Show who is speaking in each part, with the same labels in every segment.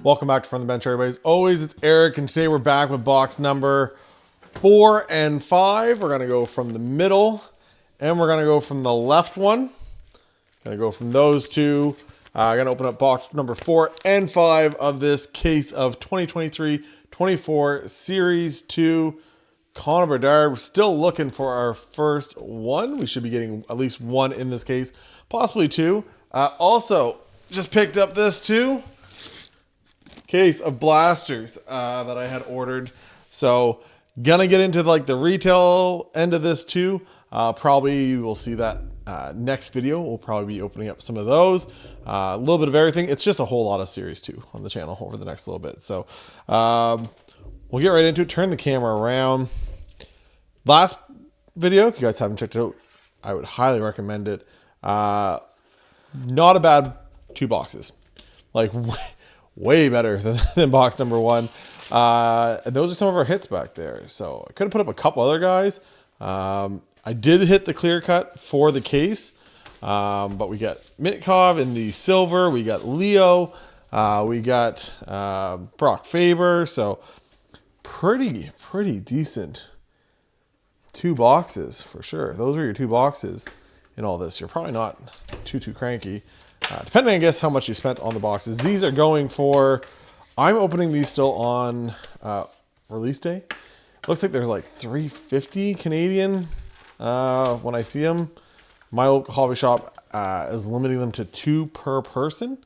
Speaker 1: Welcome back to From the Bench, everybody. As always, it's Eric, and today we're back with box number 4 and 5. We're going to go from the middle, and we're going to go from the left one. Going to go from those two. I'm going to open up box number 4 and 5 of this case of 2023-24 Series 2 Connor Bedard. We're still looking for our first one. We should be getting at least one in this case, possibly two. Also, just picked up this too. Case of blasters that I had ordered. So gonna get into like the retail end of this too. Probably we'll see that next video. We'll probably be opening up some of those. A little bit of everything. It's just a whole lot of Series 2 on the channel over the next little bit. So we'll get right into it. Turn the camera around. Last video, if you guys haven't checked it out, I would highly recommend it. Not a bad 2 boxes. Like way better than box number 1. And those are some of our hits back there. So I could have put up a couple other guys. I did hit the clear cut for the case. But we got Mitkov in the silver. We got Leo. We got Brock Faber. So pretty decent 2 boxes for sure. Those are your 2 boxes in all this. You're probably not too cranky. Depending, I guess, how much you spent on the boxes. These are going for, I'm opening these still on release day. Looks like there's like $3.50 Canadian when I see them. My local hobby shop is limiting them to 2 per person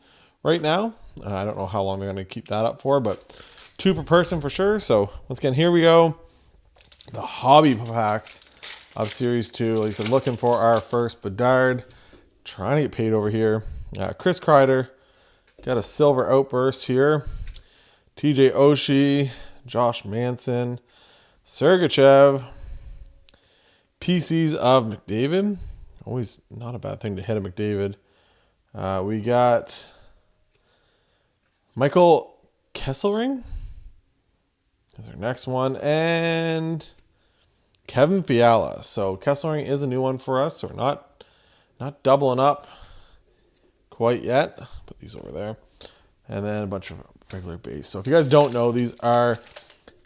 Speaker 1: right now. I don't know how long they're going to keep that up for, but 2 per person for sure. So once again, here we go. The hobby packs of Series 2. Like I said, looking for our first Bedard. Trying to get paid over here. Chris Kreider, got a silver Outburst here. TJ Oshie, Josh Manson, Sergachev, PCs of McDavid. Always not a bad thing to hit a McDavid. We got Michael Kesselring. That's our next one. And Kevin Fiala. So Kesselring is a new one for us. So we're not doubling up quite yet. Put these over there. And then a bunch of regular base. So if you guys don't know, these are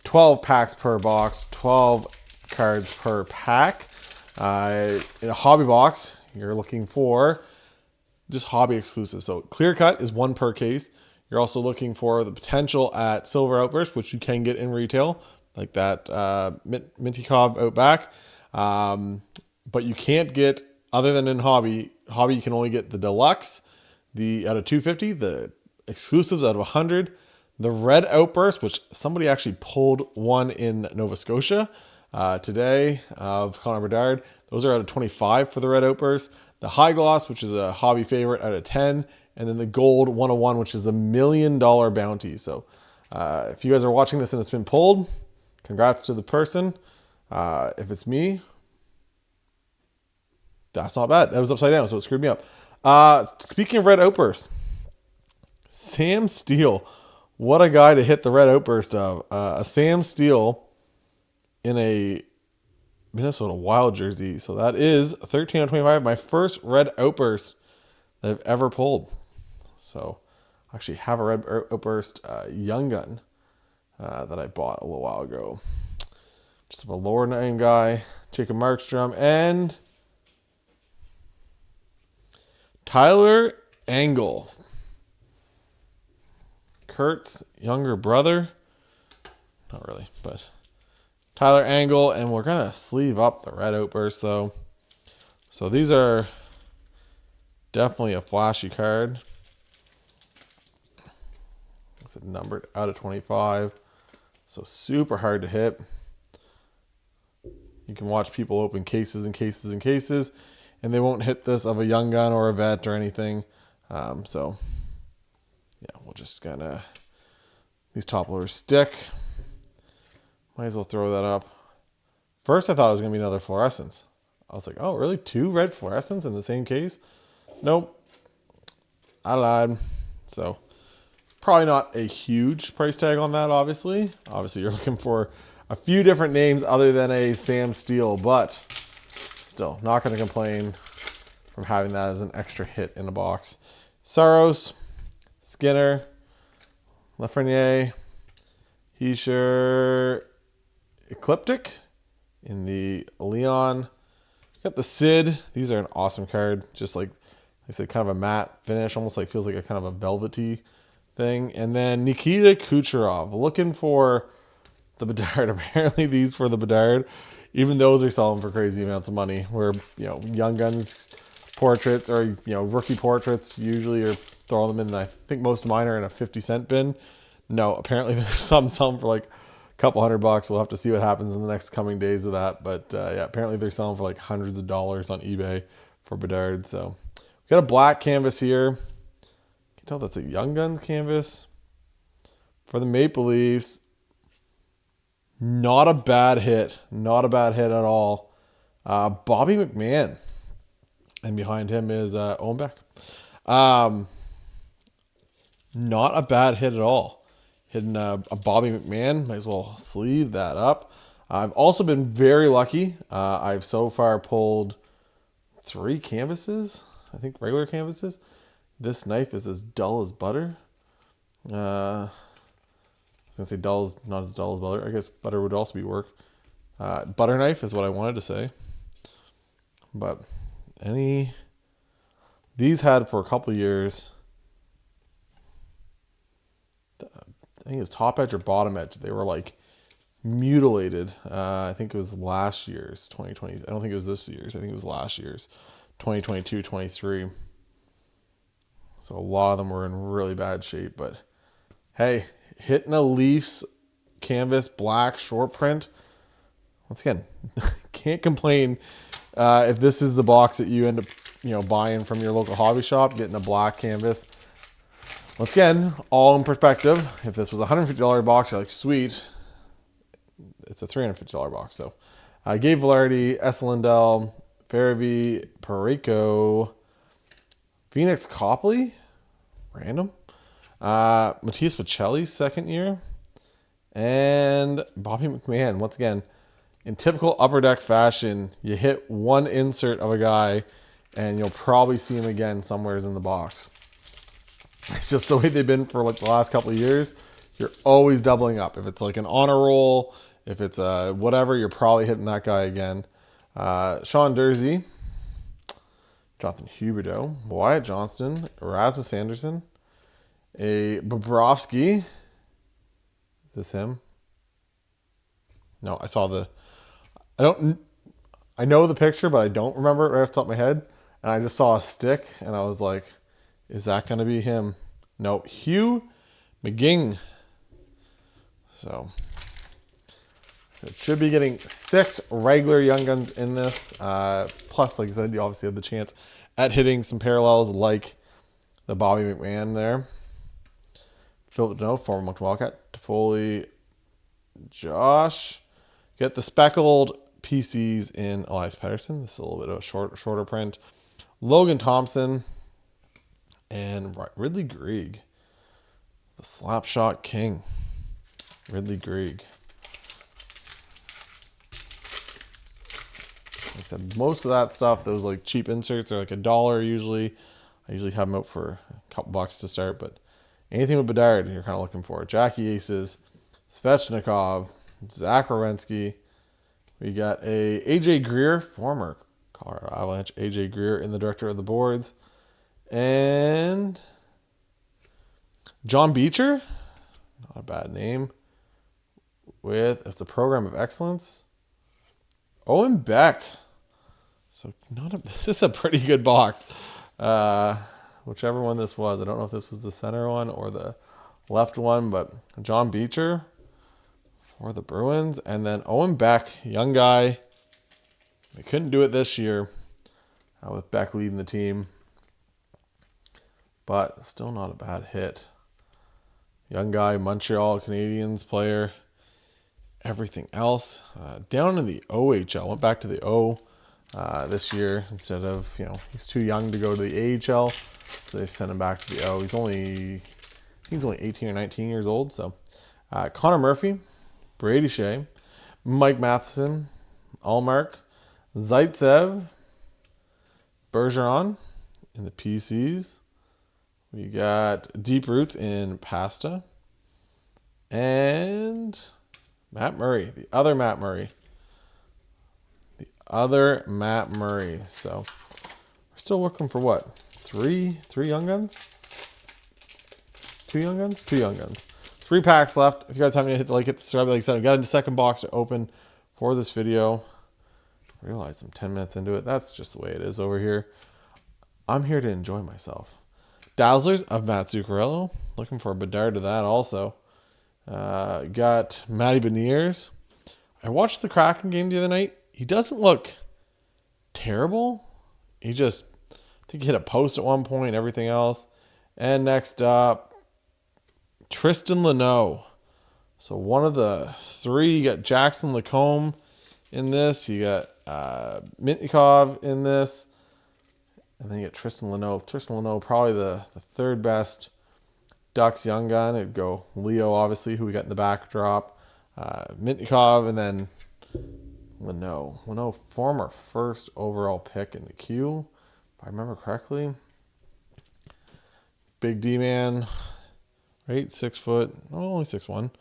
Speaker 1: 12 packs per box, 12 cards per pack. In a hobby box, you're looking for just hobby exclusive. So clear cut is 1 per case. You're also looking for the potential at silver Outburst, which you can get in retail, like that Mitkov out back. But you can't get, other than in hobby, you can only get the deluxe, the out of 250, the exclusives out of 100, the red Outburst, which somebody actually pulled one in Nova Scotia today of Connor Bedard. Those are out of 25 for the red Outburst. The high gloss, which is a hobby favorite, out of 10, and then the gold 101, which is the $1 million bounty. So if you guys are watching this and it's been pulled, congrats to the person. If it's me, that's not bad. That was upside down, so it screwed me up. Speaking of red Outburst, Sam Steele. What a guy to hit the red Outburst of. A Sam Steele in a Minnesota Wild jersey. So that is 13 out of 25. My first red Outburst that I've ever pulled. So I actually have a red Outburst Young Gun that I bought a little while ago. Just a lower name guy. Jacob Markstrom and Tyler Angle. Kurt's younger brother. Not really, but Tyler Angle. And we're going to sleeve up the red Outburst, though. So these are definitely a flashy card. It's numbered out of 25. So super hard to hit. You can watch people open cases and cases and cases, and they won't hit this of a young gun or a vet or anything. So, yeah, we'll just kind of, these top loaders stick. Might as well throw that up. First, I thought it was going to be another fluorescence. I was like, oh, really? 2 red fluorescents in the same case? Nope. I lied. So, probably not a huge price tag on that, obviously. Obviously, you're looking for a few different names other than a Sam Steele, but still, not going to complain from having that as an extra hit in a box. Saros, Skinner, Lafreniere, Heischer, Ecliptic in the Leon. Got the Sid. These are an awesome card. Just like I said, kind of a matte finish, almost like feels like a kind of a velvety thing. And then Nikita Kucherov, looking for the Bedard. Apparently these for the Bedard, even those are selling for crazy amounts of money. Where, you know, Young Guns portraits or, you know, rookie portraits usually are throwing them in. I think most of mine are in a 50-cent bin. No, apparently there's some selling for like a couple $100. We'll have to see what happens in the next coming days of that. But yeah, apparently they're selling for like hundreds of dollars on eBay for Bedard. So we got a black canvas here. You can tell that's a Young Guns canvas for the Maple Leafs. Not a bad hit. Not a bad hit at all. Bobby McMahon. And behind him is Owen Beck. Not a bad hit at all. Hitting a Bobby McMahon. Might as well sleeve that up. I've also been very lucky. I've so far pulled 3 canvases. I think regular canvases. This knife is as dull as butter. I was going to say dull is not as dull as butter. I guess butter would also be work. Butter knife is what I wanted to say. But these had for a couple years, I think it was top edge or bottom edge. They were like mutilated. I think it was last year's 2020. I don't think it was this year's. I think it was last year's 2022, 23. So a lot of them were in really bad shape. But hey, hitting a Leafs canvas black short print. Once again, can't complain if this is the box that you end up, you know, buying from your local hobby shop, getting a black canvas. Once again, all in perspective. If this was a $150 box, you're like, sweet. It's a $350 box. So Gabe Velarde, Esa Lindell, Farabee, Parayko, Phoenix Copley, random. Matthias Pacelli's second year. And Bobby McMahon. Once again, in typical Upper Deck fashion, you hit one insert of a guy and you'll probably see him again somewhere in the box. It's just the way they've been for like the last couple of years. You're always doubling up. If it's like an honor roll, if it's whatever, you're probably hitting that guy again. Sean Dursey, Jonathan Huberdeau, Wyatt Johnston, Erasmus Anderson, a Bobrovsky. Is this him? No, I know the picture, but I don't remember it right off the top of my head. And I just saw a stick and I was like, is that going to be him? No, Hugh McGing. So it should be getting 6 regular Young Guns in this. Plus, like I said, you obviously have the chance at hitting some parallels like the Bobby McMahon there. Philip Deneau, former Moncton Wildcat. Toffoli, Josh. Get the speckled PCs in Elias Pettersson. This is a little bit of a shorter print. Logan Thompson. And Ridley Greig. The Slapshot King. Ridley Greig. Like I said, most of that stuff, those like cheap inserts are like $1 usually. I usually have them out for a couple bucks to start, but anything with Bedard you're kind of looking for. Jackie Aces, Svechnikov, Zach Werenski. We got a AJ Greer, former Colorado Avalanche, AJ Greer in the director of the boards. And John Beecher, not a bad name, with it's a program of excellence. Owen Beck. So this is a pretty good box. Whichever one this was. I don't know if this was the center one or the left one, but John Beecher for the Bruins. And then Owen Beck, young guy. They couldn't do it this year with Beck leading the team. But still not a bad hit. Young guy, Montreal Canadiens player. Everything else. Down in the OHL. Went back to the O this year instead of, he's too young to go to the AHL. So they sent him back to the O. He's only 18 or 19 years old. So Connor Murphy, Brady Shea, Mike Matheson, Allmark, Zaitsev, Bergeron in the PCs. We got Deep Roots in Pasta. And Matt Murray, the other Matt Murray. The other Matt Murray. So we're still looking for what? Three Young Guns? 2 Young Guns? 2 Young Guns. 3 packs left. If you guys haven't hit the like, hit the subscribe. Like I said, we got a second box to open for this video. I realize I'm 10 minutes into it. That's just the way it is over here. I'm here to enjoy myself. Dazzlers of Matt Zuccarello. Looking for a Bedard to that also. Got Matty Beniers. I watched the Kraken game the other night. He doesn't look terrible. He just, I think he hit a post at one point, everything else. And next up, Tristan Leno. So one of the 3, you got Jackson Lacombe in this. You got Mitnikov in this. And then you get Tristan Leno. Tristan Leno, probably the 3rd best Ducks young gun. It'd go Leo, obviously, who we got in the backdrop. Mitnikov, and then Leno. Leno, former 1st overall pick in the queue, if I remember correctly. Big D-man. Right, 6 foot, only 6'1".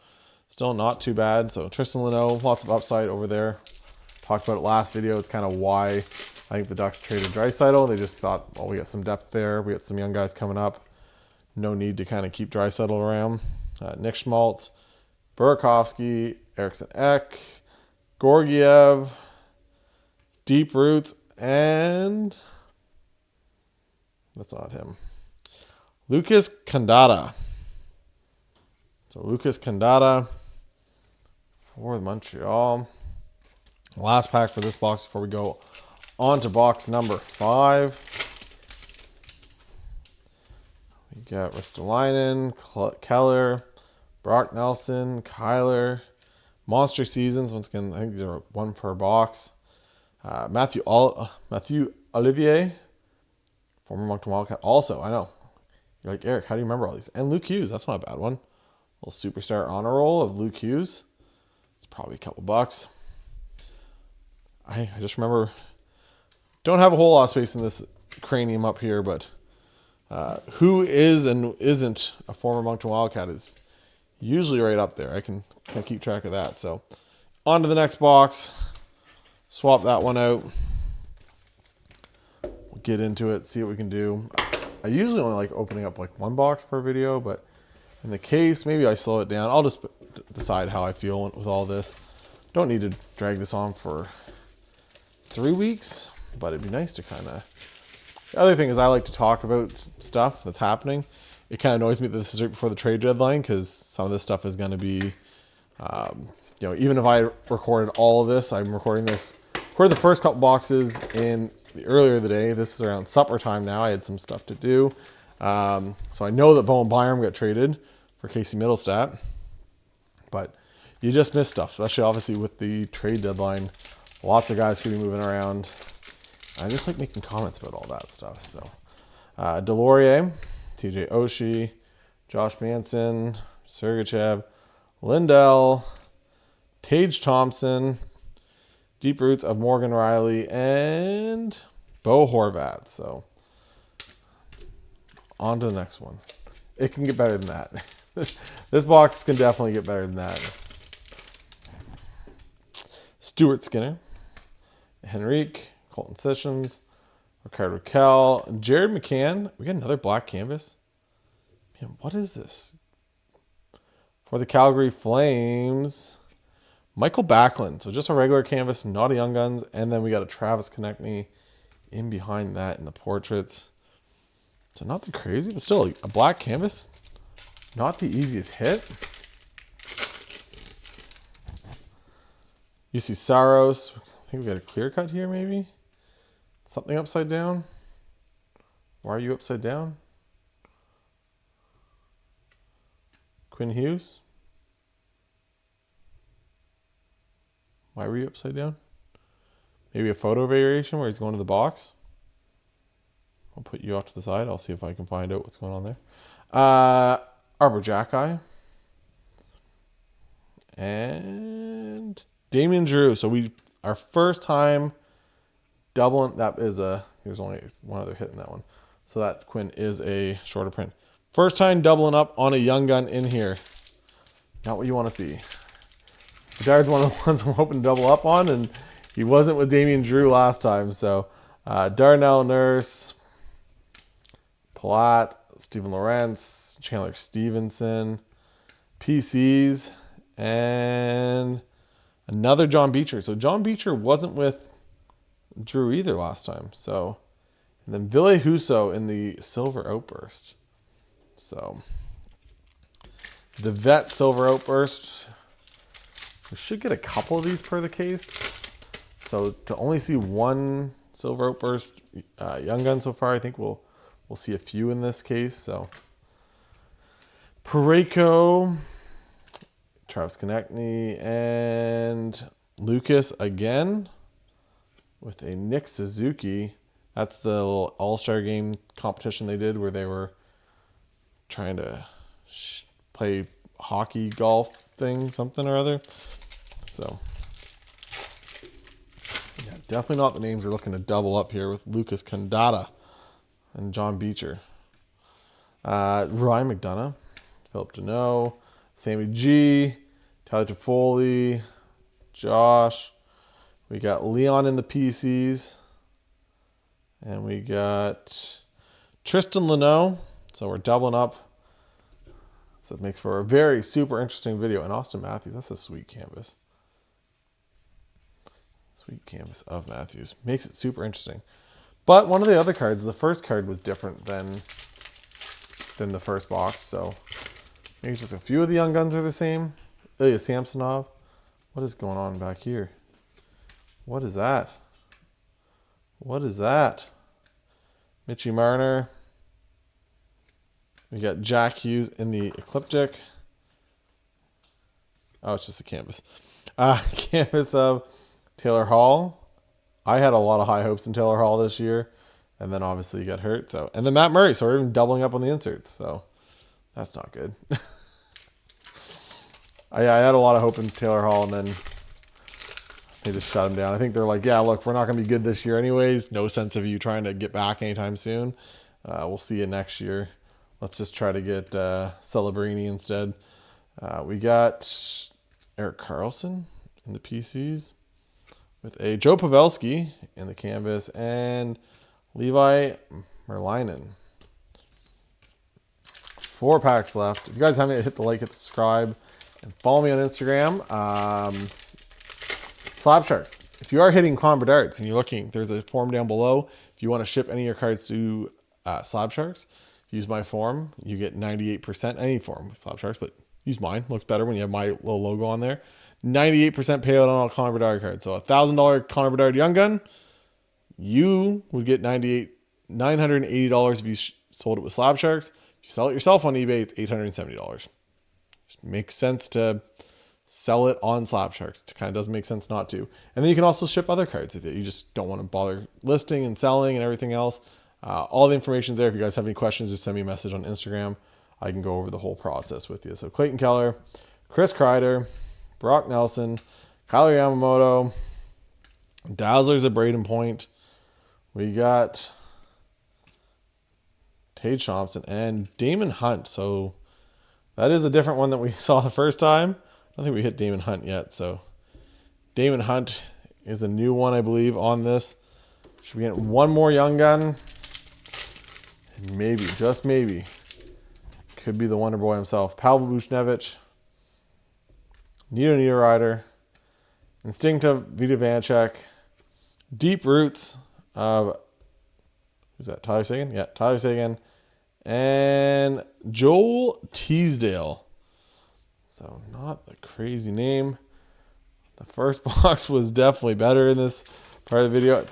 Speaker 1: Still not too bad. So Tristan Leno, lots of upside over there. Talked about it last video. It's kind of why I think the Ducks traded Draisaitl. They just thought, well, we got some depth there. We got some young guys coming up. No need to kind of keep Draisaitl around. Nick Schmaltz, Burakovsky, Eriksson Ek, Georgiev, Deep Roots, and that's not him. Lucas Kandata. So Lucas Kandata for Montreal. Last pack for this box before we go on to box number 5. We got Ristolainen, Keller, Brock Nelson, Kyler. Monster Seasons. Once again, I think these are 1 per box. Matthew Olivier, former Moncton Wildcat. Also, I know. You're like, Eric, how do you remember all these? And Luke Hughes. That's not a bad one. Little superstar honor roll of Luke Hughes. It's probably a couple bucks. I just remember, don't have a whole lot of space in this cranium up here, but who is and isn't a former Moncton Wildcat is usually right up there. I can keep track of that. So on to the next box. Swap that one out. We'll get into it, see what we can do. I usually only like opening up like 1 box per video, but in the case, maybe I slow it down. I'll just decide how I feel with all this. Don't need to drag this on for 3 weeks, but it'd be nice to kind of... The other thing is I like to talk about stuff that's happening. It kind of annoys me that this is right before the trade deadline because some of this stuff is going to be, even if I recorded all of this, I'm recording this. Recorded the first couple boxes earlier in the day. This is around supper time now. I had some stuff to do. So I know that Bowen Byram got traded for Casey Middlestat, but you just miss stuff, especially obviously with the trade deadline. Lots of guys could be moving around. I just like making comments about all that stuff. So Delorier, TJ Oshie, Josh Manson, Sergachev, Lindell, Tage Thompson, Deep Roots of Morgan Riley, and Bo Horvat. So on to the next one. It can get better than that. This box can definitely get better than that. Stuart Skinner, Henrique, Colton Sessions, Ricardo Kell, Jared McCann. We got another black canvas. Man, what is this? For the Calgary Flames, Michael Backlund. So just a regular canvas, not a Young Guns. And then we got a Travis Konechny in behind that in the portraits. So not too crazy, but still a black canvas. Not the easiest hit. UC Saros. I think we got a clear cut here maybe. Something upside down. Why are you upside down? Quinn Hughes. Why were you upside down? Maybe a photo variation where he's going to the box. I'll put you off to the side. I'll see if I can find out what's going on there. Arbor Jacki. And Damien Drew. So our first time doubling. That is there's only one other hit in that one. So that Quinn is a shorter print. First time doubling up on a Young Gun in here. Not what you want to see. Bedard's one of the ones I'm hoping to double up on, and he wasn't with Damian Drew last time. So Darnell Nurse, Palat, Steven Lawrence, Chandler Stevenson, PCs, and another John Beecher. So John Beecher wasn't with Drew either last time. So, and then Ville Husso in the Silver Outburst. So the Vet Silver Outburst. We should get a couple of these per the case. So to only see one Silver Outburst Young Gun so far, I think we'll see a few in this case. So Parayko, Travis Konechny, and Lucas again with a Nick Suzuki. That's the little All-Star Game competition they did where they were trying to play hockey, golf thing, something or other. So, yeah, definitely not the names we're looking to double up here with Lucas Condata and John Beecher. Ryan McDonough, Philip Deneau, Sammy G, Tyler Toffoli, Josh. We got Leon in the PCs. And we got Tristan Leno. So we're doubling up. So it makes for a very super interesting video. And Austin Matthews, that's a sweet canvas. Sweet canvas of Matthews. Makes it super interesting. But one of the other cards, the first card was different than the first box. So maybe just a few of the Young Guns are the same. Ilya Samsonov. What is going on back here? What is that? What is that? Mitchie Marner. We got Jack Hughes in the Ecliptic. Oh, it's just a canvas. Canvas of Taylor Hall. I had a lot of high hopes in Taylor Hall this year. And then obviously he got hurt. So, and then Matt Murray. So we're even doubling up on the inserts. So that's not good. I had a lot of hope in Taylor Hall, and then they just shut him down. I think they're like, yeah, look, we're not going to be good this year anyways. No sense of you trying to get back anytime soon. We'll see you next year. Let's just try to get Celebrini instead. We got Erik Karlsson in the PCs with a Joe Pavelski in the canvas and Levi Merlinen. 4 packs left. If you guys haven't hit the like, hit the subscribe, and follow me on Instagram. Slab Sharks. If you are hitting Conn Bedard's and you're looking, there's a form down below. If you want to ship any of your cards to Slab Sharks, use my form. You get 98%, any form with Slab Sharks, but use mine. Looks better when you have my little logo on there. 98% payout on all Connor Bedard cards. So a $1,000 Connor Bedard Young Gun, you would get $980 if you sold it with Slab Sharks. If you sell it yourself on eBay, it's $870. Just makes sense to sell it on Slab Sharks. It kind of doesn't make sense not to. And then you can also ship other cards with it. You just don't want to bother listing and selling and everything else. All the information's there. If you guys have any questions, just send me a message on Instagram. I can go over the whole process with you. So Clayton Keller, Chris Kreider, Brock Nelson, Kyler Yamamoto, Dazzlers at Braden Point. We got Tage Thompson and Damon Hunt. So that is a different one than we saw the first time. I don't think we hit Damon Hunt yet. So Damon Hunt is a new one, I believe, on this. Should we get one more Young Gun? And maybe, just maybe, could be the Wonder Boy himself. Pavel Buchnevich, Nito Niederreiter, Instinctive Vita Vanecek, Deep Roots of, who's that, Tyler Seguin? Yeah, Tyler Seguin. And Joel Teasdale. So not a crazy name. The first box was definitely better in this part of the video.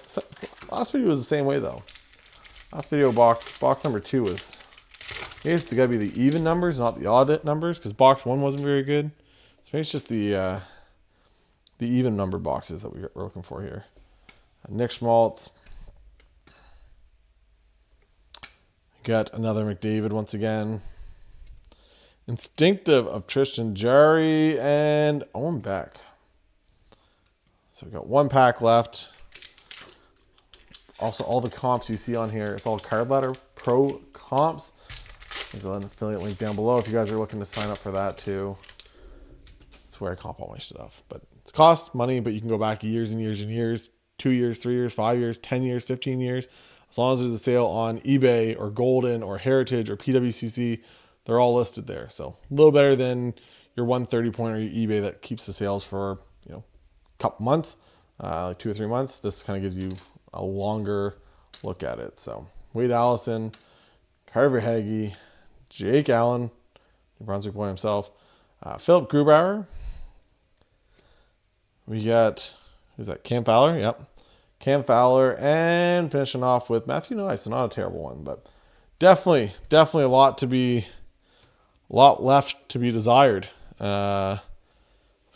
Speaker 1: Last video was the same way though. Last video box number 2 was, maybe it's got to be the even numbers, not the odd numbers, because box 1 wasn't very good. So maybe it's just the even number boxes that we're looking for here. Nick Schmaltz. Got another McDavid once again. Instinctive of Tristan Jarry and Owen Beck. So we got 1 pack left. Also, all the comps you see on here, it's all Card Ladder Pro comps. There's an affiliate link down below if you guys are looking to sign up for that too. That's where I comp all my stuff. But it's cost money, but you can go back years and years and years, 2 years, 3 years, 5 years, 10 years, 15 years. As long as there's a sale on eBay or Golden or Heritage or PWCC, they're all listed there. So a little better than your 130 point or your eBay that keeps the sales for, you know, a couple months, like 2 or 3 months. This kind of gives you a longer look at it. So Wade Allison, Carver Hagee, Jake Allen, New Brunswick boy himself, Philip Grubauer. We got, who's that? Cam Fowler. Yep. Cam Fowler, and finishing off with Matthew Nice. Not a terrible one, but definitely a lot left to be desired. Let's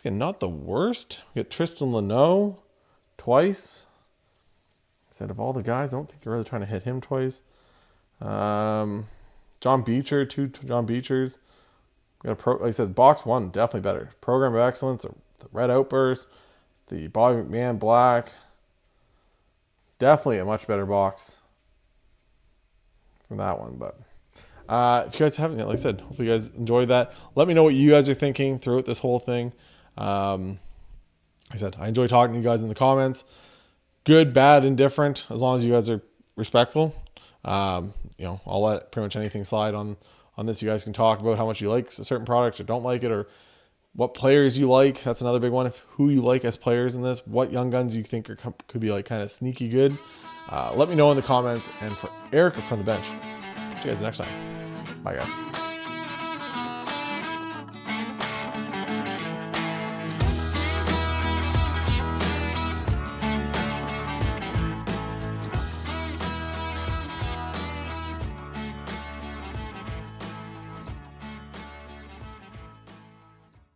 Speaker 1: get not the worst. We got Tristan Leno twice. Instead of all the guys, I don't think you're really trying to hit him twice. John Beecher, 2 John Beechers. We got like I said, box 1 definitely better. Program of Excellence, the Red Outburst, the Bobby McMahon Black. Definitely a much better box from that one. But if you guys haven't yet, like I said, hopefully you guys enjoyed that. Let me know what you guys are thinking throughout this whole thing. Like I said, I enjoy talking to you guys in the comments. Good, bad, indifferent, as long as you guys are respectful. You know, I'll let pretty much anything slide on this. You guys can talk about how much you like certain products or don't like it, or what players you like. That's another big one. Who you like as players in this. What young guns you think could be like kind of sneaky good. Let me know in the comments. And for Eric from the bench, see you guys next time. Bye, guys.